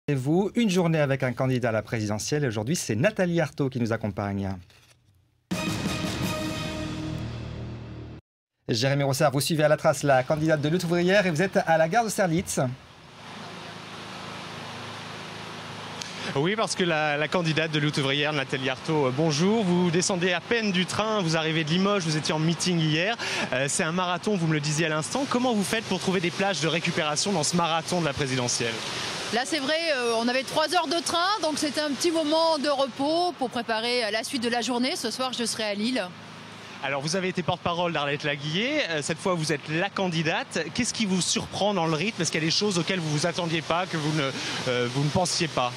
Et vous, une journée avec un candidat à la présidentielle. Aujourd'hui, c'est Nathalie Arthaud qui nous accompagne. Jérémy Rossard, vous suivez à la trace la candidate de Lutte ouvrière et vous êtes à la gare de Serlitz. Oui, parce que la candidate de Lutte ouvrière, Nathalie Arthaud, bonjour. Vous descendez à peine du train, vous arrivez de Limoges, vous étiez en meeting hier. C'est un marathon, vous me le disiez à l'instant. Comment vous faites pour trouver des plages de récupération dans ce marathon de la présidentielle ? Là, c'est vrai, on avait 3 heures de train, donc c'était un petit moment de repos pour préparer la suite de la journée. Ce soir, je serai à Lille. Alors, vous avez été porte-parole d'Arlette Laguiller. Cette fois, vous êtes la candidate. Qu'est-ce qui vous surprend dans le rythme ? Est-ce qu'il y a des choses auxquelles vous ne vous attendiez pas, que vous ne pensiez pas ?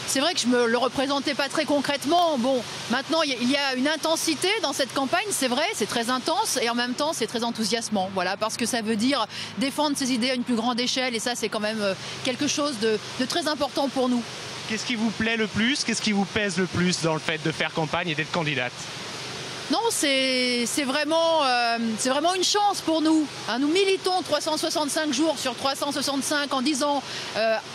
C'est vrai que je me le représentais pas très concrètement. Bon, maintenant, il y a une intensité dans cette campagne, c'est vrai, c'est très intense et en même temps, c'est très enthousiasmant. Voilà, parce que ça veut dire défendre ses idées à une plus grande échelle et ça, c'est quand même quelque chose de très important pour nous. Qu'est-ce qui vous plaît le plus ? Qu'est-ce qui vous pèse le plus dans le fait de faire campagne et d'être candidate ? Non, c'est vraiment une chance pour nous. Nous militons 365 jours sur 365 en disant,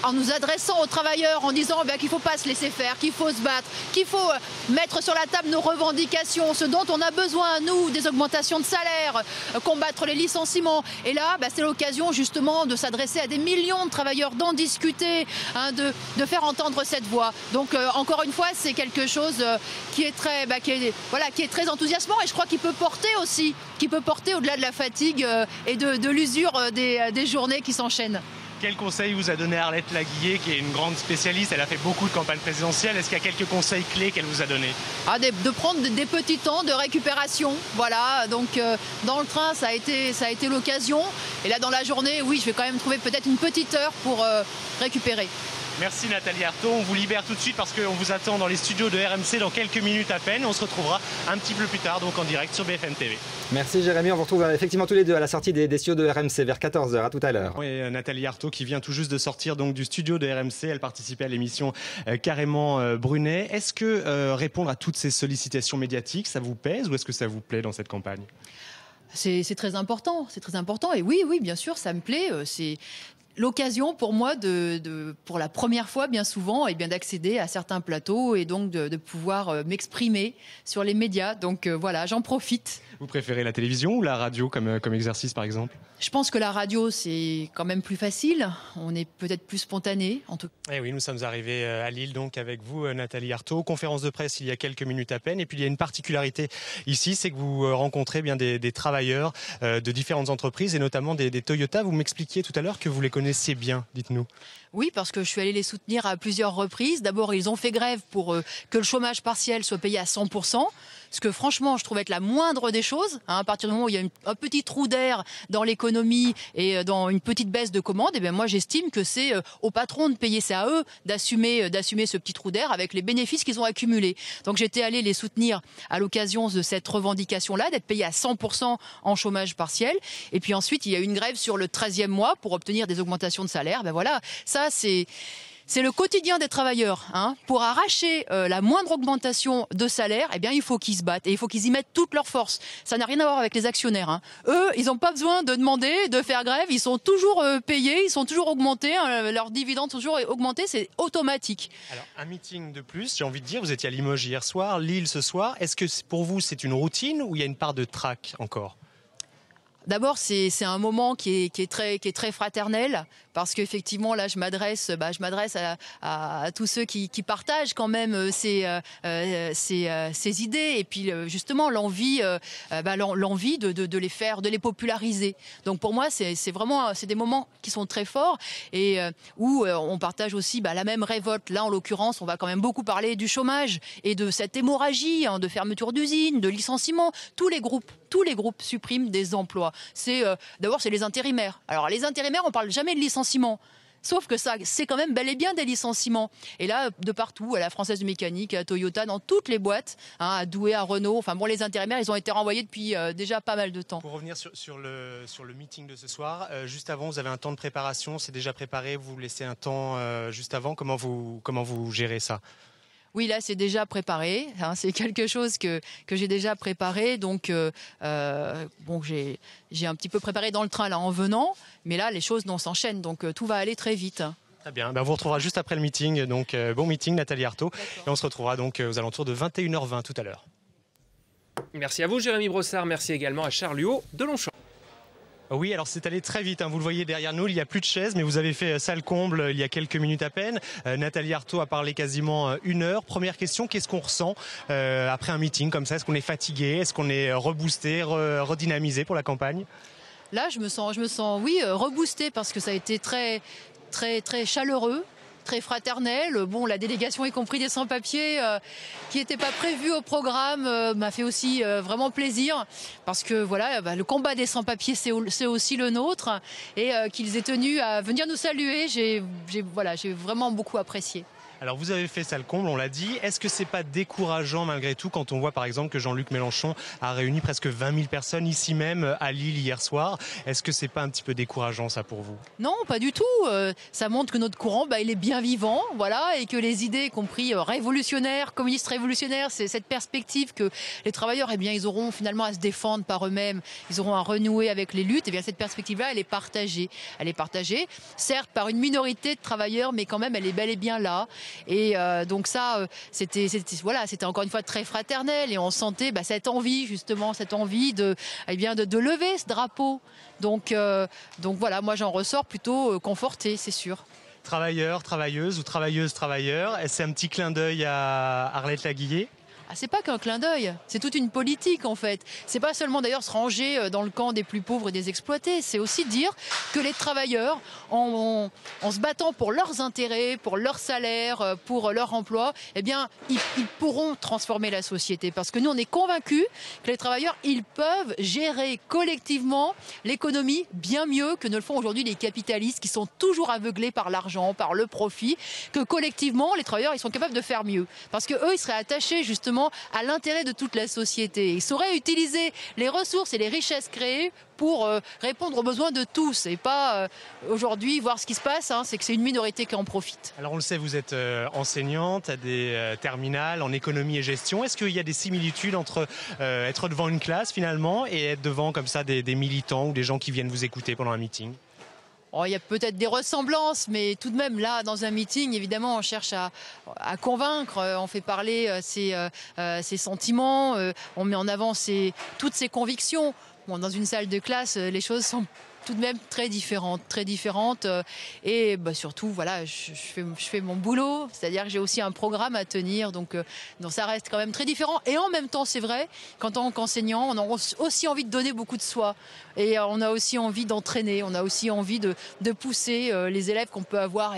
en nous adressant aux travailleurs, en disant qu'il ne faut pas se laisser faire, qu'il faut se battre, qu'il faut mettre sur la table nos revendications, ce dont on a besoin, nous, des augmentations de salaire, combattre les licenciements. Et là, c'est l'occasion justement de s'adresser à des millions de travailleurs, d'en discuter, de faire entendre cette voix. Donc, encore une fois, c'est quelque chose qui est très enthousiasmant et je crois qu'il peut porter aussi, au-delà de la fatigue et de l'usure des journées qui s'enchaînent. Quel conseil vous a donné Arlette Laguiller, qui est une grande spécialiste, elle a fait beaucoup de campagnes présidentielles, est-ce qu'il y a quelques conseils clés qu'elle vous a donnés ? De prendre des petits temps de récupération, voilà, donc dans le train ça a été l'occasion, et là dans la journée, oui, je vais quand même trouver peut-être une petite heure pour récupérer. Merci Nathalie Arthaud, on vous libère tout de suite parce qu'on vous attend dans les studios de RMC dans quelques minutes à peine. On se retrouvera un petit peu plus tard, donc en direct sur BFM TV. Merci Jérémy, on vous retrouve effectivement tous les deux à la sortie des studios de RMC vers 14h, à tout à l'heure. Oui, Nathalie Arthaud qui vient tout juste de sortir donc, du studio de RMC, elle participait à l'émission Carrément Brunet. Est-ce que répondre à toutes ces sollicitations médiatiques, ça vous pèse ou est-ce que ça vous plaît dans cette campagne ? C'est très important, et oui, bien sûr, ça me plaît, c'est l'occasion pour moi pour la première fois bien souvent d'accéder à certains plateaux et donc de pouvoir m'exprimer sur les médias. Donc voilà, j'en profite. Vous préférez la télévision ou la radio comme exercice par exemple ? Je pense que la radio, c'est quand même plus facile. On est peut-être plus spontané, en tout cas. Et oui, nous sommes arrivés à Lille, donc avec vous, Nathalie Arthaud. Conférence de presse il y a quelques minutes à peine. Et puis il y a une particularité ici, c'est que vous rencontrez bien des travailleurs de différentes entreprises et notamment des Toyota. Vous m'expliquiez tout à l'heure que vous les connaissiez bien, dites-nous. Oui, parce que je suis allée les soutenir à plusieurs reprises. D'abord, ils ont fait grève pour que le chômage partiel soit payé à 100%. Ce que franchement, je trouve être la moindre des choses. À partir du moment où il y a un petit trou d'air dans l'économie et dans une petite baisse de commandes, moi j'estime que c'est aux patrons de payer, c'est à eux d'assumer ce petit trou d'air avec les bénéfices qu'ils ont accumulés. Donc j'étais allée les soutenir à l'occasion de cette revendication-là, d'être payés à 100% en chômage partiel. Et puis ensuite, il y a eu une grève sur le 13e mois pour obtenir des augmentations de salaire. Voilà, ça c'est le quotidien des travailleurs. Pour arracher la moindre augmentation de salaire, il faut qu'ils se battent et il faut qu'ils y mettent toute leur force. Ça n'a rien à voir avec les actionnaires. Eux, ils n'ont pas besoin de demander, de faire grève. Ils sont toujours payés, ils sont toujours augmentés. Leurs dividendes sont toujours augmentés. C'est automatique. Alors, un meeting de plus, j'ai envie de dire, vous étiez à Limoges hier soir, Lille ce soir. Est-ce que pour vous, c'est une routine ou il y a une part de trac encore ? D'abord, c'est un moment qui est très fraternel parce qu'effectivement, là, je m'adresse à tous ceux qui partagent quand même ces idées et puis justement l'envie de les populariser. Donc pour moi, c'est des moments qui sont très forts et où on partage aussi la même révolte. Là, en l'occurrence, on va quand même beaucoup parler du chômage et de cette hémorragie de fermeture d'usines, de licenciements. Tous les groupes suppriment des emplois. D'abord, c'est les intérimaires. Alors, les intérimaires, on parle jamais de licenciement. Sauf que ça, c'est quand même bel et bien des licenciements. Et là, de partout, à la Française de Mécanique, à Toyota, dans toutes les boîtes, à Douai, à Renault, les intérimaires, ils ont été renvoyés depuis déjà pas mal de temps. Pour revenir sur le meeting de ce soir, juste avant, vous avez un temps de préparation, c'est déjà préparé, vous laissez un temps juste avant. Comment vous gérez ça ? Oui, là, c'est déjà préparé. C'est quelque chose que j'ai déjà préparé. Donc, j'ai un petit peu préparé dans le train là en venant. Mais là, les choses s'enchaînent. Donc, tout va aller très vite. Très bien, on vous retrouvera juste après le meeting, donc bon meeting Nathalie Arthaud, et on se retrouvera donc aux alentours de 21h20 tout à l'heure. Merci à vous Jérémy Brossard, merci également à Charles Huot de Longchamp. Oui, alors c'est allé très vite, vous le voyez derrière nous, il n'y a plus de chaises, mais vous avez fait salle comble il y a quelques minutes à peine. Nathalie Arthaud a parlé quasiment 1 heure. Première question, qu'est-ce qu'on ressent après un meeting comme ça? Est-ce qu'on est fatigué? Est-ce qu'on est reboosté, redynamisé pour la campagne? Là, je me sens, oui, reboostée parce que ça a été très, très, très chaleureux. Très fraternel. Bon, la délégation, y compris des sans-papiers, qui n'étaient pas prévus au programme, m'a fait aussi vraiment plaisir parce que voilà, le combat des sans-papiers, c'est aussi le nôtre et qu'ils aient tenu à venir nous saluer, j'ai vraiment beaucoup apprécié. Alors vous avez fait salle comble, on l'a dit. Est-ce que c'est pas décourageant malgré tout quand on voit par exemple que Jean-Luc Mélenchon a réuni presque 20 000 personnes ici même à Lille hier soir? Est-ce que c'est pas un petit peu décourageant ça pour vous? Non, pas du tout. Ça montre que notre courant, il est bien vivant, voilà, et que les idées, y compris révolutionnaires, communistes révolutionnaires, c'est cette perspective que les travailleurs, ils auront finalement à se défendre par eux-mêmes, ils auront à renouer avec les luttes. Et bien cette perspective-là, elle est partagée. Elle est partagée, certes par une minorité de travailleurs, mais quand même, elle est bel et bien là. Et donc ça, c'était encore une fois très fraternel et on sentait cette envie justement, cette envie de lever ce drapeau. Donc voilà, moi j'en ressors plutôt confortée, c'est sûr. Travailleurs, travailleuses ou travailleuses, travailleurs, c'est un petit clin d'œil à Arlette Laguillet? Ah, c'est pas qu'un clin d'œil, c'est toute une politique en fait. C'est pas seulement d'ailleurs se ranger dans le camp des plus pauvres et des exploités, c'est aussi dire que les travailleurs, en se battant pour leurs intérêts, pour leur salaire, pour leur emploi, ils pourront transformer la société. Parce que nous, on est convaincus que les travailleurs, ils peuvent gérer collectivement l'économie bien mieux que ne le font aujourd'hui les capitalistes qui sont toujours aveuglés par l'argent, par le profit, que collectivement, les travailleurs, ils sont capables de faire mieux. Parce que eux, ils seraient attachés justement à l'intérêt de toute la société. Ils sauraient utiliser les ressources et les richesses créées pour répondre aux besoins de tous et pas aujourd'hui voir ce qui se passe, c'est que c'est une minorité qui en profite. Alors on le sait, vous êtes enseignante à des terminales en économie et gestion. Est-ce qu'il y a des similitudes entre être devant une classe finalement et être devant comme ça des militants ou des gens qui viennent vous écouter pendant un meeting? Oh, il y a peut-être des ressemblances, mais tout de même, là, dans un meeting, évidemment, on cherche à convaincre, on fait parler ses sentiments, on met en avant toutes ses convictions. Bon, dans une salle de classe, les choses sont tout de même très différentes. Et surtout, voilà, je fais mon boulot, c'est-à-dire que j'ai aussi un programme à tenir, donc ça reste quand même très différent. Et en même temps, c'est vrai, qu'en tant qu'enseignant, on a aussi envie de donner beaucoup de soi. Et on a aussi envie d'entraîner, on a aussi envie de pousser les élèves qu'on peut avoir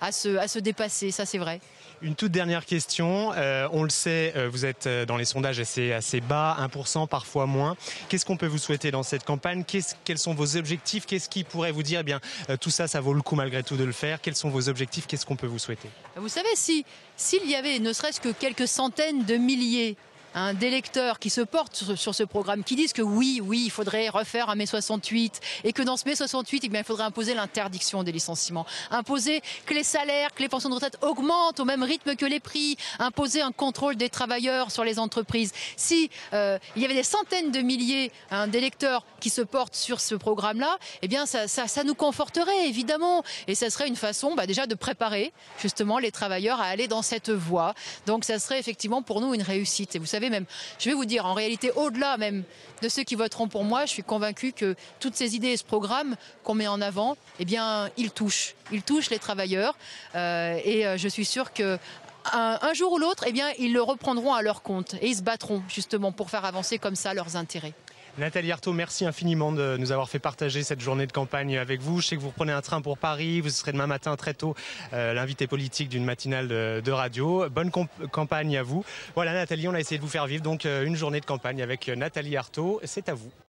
à se dépasser, ça c'est vrai. Une toute dernière question, on le sait, vous êtes dans les sondages assez bas, 1%, parfois moins. Qu'est-ce qu'on peut vous souhaiter dans cette campagne? Quels sont vos objectifs? Qu'est-ce qui pourrait vous dire, tout ça, ça vaut le coup malgré tout de le faire? Quels sont vos objectifs? Qu'est-ce qu'on peut vous souhaiter? Vous savez, s'il y avait ne serait-ce que quelques centaines de milliers d'électeurs qui se portent sur ce programme, qui disent que oui, il faudrait refaire un mai 68 et que dans ce mai 68, il faudrait imposer l'interdiction des licenciements, imposer que les salaires, que les pensions de retraite augmentent au même rythme que les prix, imposer un contrôle des travailleurs sur les entreprises. Si il y avait des centaines de milliers d'électeurs qui se portent sur ce programme-là, ça nous conforterait évidemment et ça serait une façon déjà de préparer justement les travailleurs à aller dans cette voie. Donc ça serait effectivement pour nous une réussite. Et vous savez, même, je vais vous dire, en réalité, au-delà même de ceux qui voteront pour moi, je suis convaincue que toutes ces idées et ce programme qu'on met en avant, ils touchent les travailleurs. Et je suis sûre que un jour ou l'autre, ils le reprendront à leur compte et ils se battront justement pour faire avancer comme ça leurs intérêts. Nathalie Arthaud, merci infiniment de nous avoir fait partager cette journée de campagne avec vous. Je sais que vous reprenez un train pour Paris, vous serez demain matin très tôt l'invité politique d'une matinale de radio. Bonne campagne à vous. Voilà Nathalie, on a essayé de vous faire vivre donc une journée de campagne avec Nathalie Arthaud. C'est à vous.